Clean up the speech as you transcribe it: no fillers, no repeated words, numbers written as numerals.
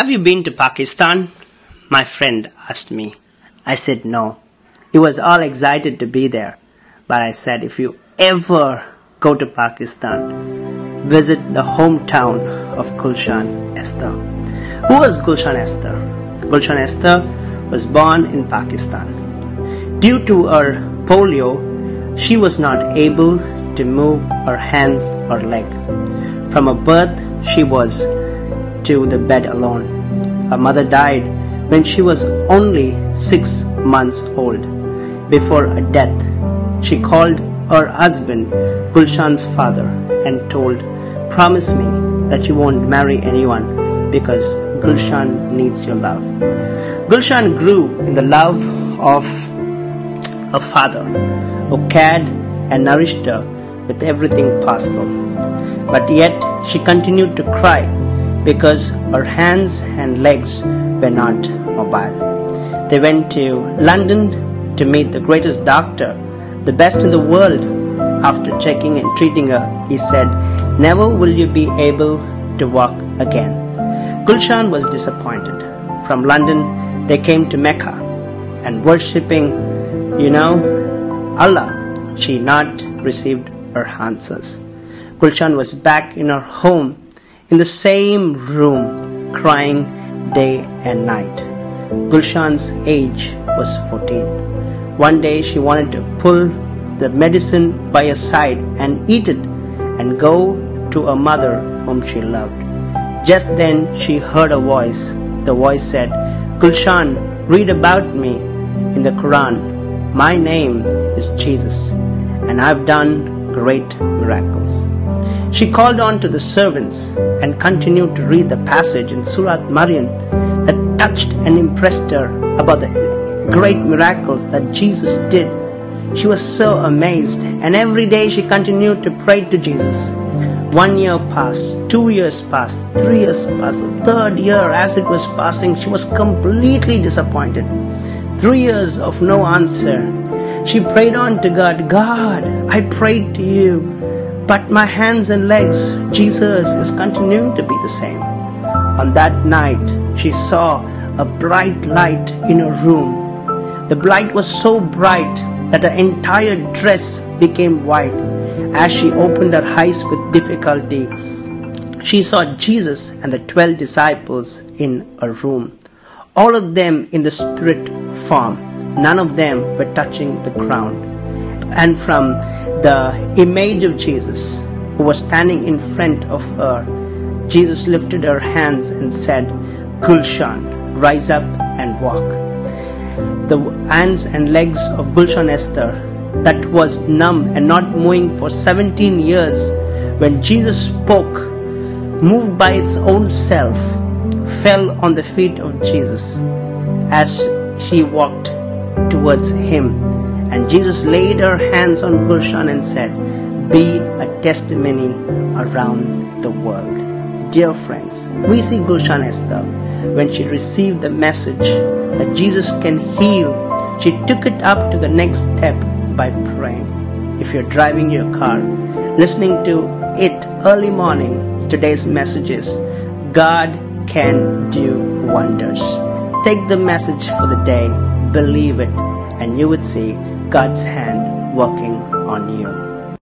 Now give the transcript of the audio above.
Have you been to Pakistan? My friend asked me. I said no. He was all excited to be there. But I said, if you ever go to Pakistan, visit the hometown of Gulshan Easther. Who was Gulshan Easther? Gulshan Easther was born in Pakistan. Due to her polio, she was not able to move her hands or leg. From her birth, she was to the bed alone. Her mother died when she was only 6 months old. Before her death, she called her husband, Gulshan's father, and told, "Promise me that you won't marry anyone because Gulshan needs your love." Gulshan grew in the love of her father, who cared and nourished her with everything possible. But yet she continued to cry because her hands and legs were not mobile. They went to London to meet the greatest doctor, the best in the world. After checking and treating her, he said, "Never will you be able to walk again." Gulshan was disappointed. From London, they came to Mecca and worshipping, Allah. She not received her answers. Gulshan was back in her home, in the same room, crying day and night. Gulshan's age was 14. One day she wanted to pull the medicine by her side and eat it and go to her mother whom she loved. Just then she heard a voice. The voice said, "Gulshan, read about me in the Quran. My name is Jesus, and I've done great miracles." She called on to the servants and continued to read the passage in Surah Maryam that touched and impressed her about the great miracles that Jesus did. She was so amazed, and every day she continued to pray to Jesus. 1 year passed, 2 years passed, 3 years passed. The third year, as it was passing, she was completely disappointed. 3 years of no answer. She prayed on to God. "God, I prayed to you, but my hands and legs, Jesus, is continuing to be the same." On that night, she saw a bright light in her room. The light was so bright that her entire dress became white. As she opened her eyes with difficulty, she saw Jesus and the 12 disciples in her room, all of them in the spirit form. None of them were touching the ground. And from the image of Jesus, who was standing in front of her, Jesus lifted her hands and said, "Gulshan, rise up and walk." The hands and legs of Gulshan Easther, that was numb and not moving for 17 years, when Jesus spoke, moved by its own self, fell on the feet of Jesus as she walked towards him. And Jesus laid her hands on Gulshan and said, "Be a testimony around the world." Dear friends, we see Gulshan Easther when she received the message that Jesus can heal. She took it up to the next step by praying. If you're driving your car, listening to it early morning, today's message is, God can do wonders. Take the message for the day, believe it, and you would see God's hand working on you.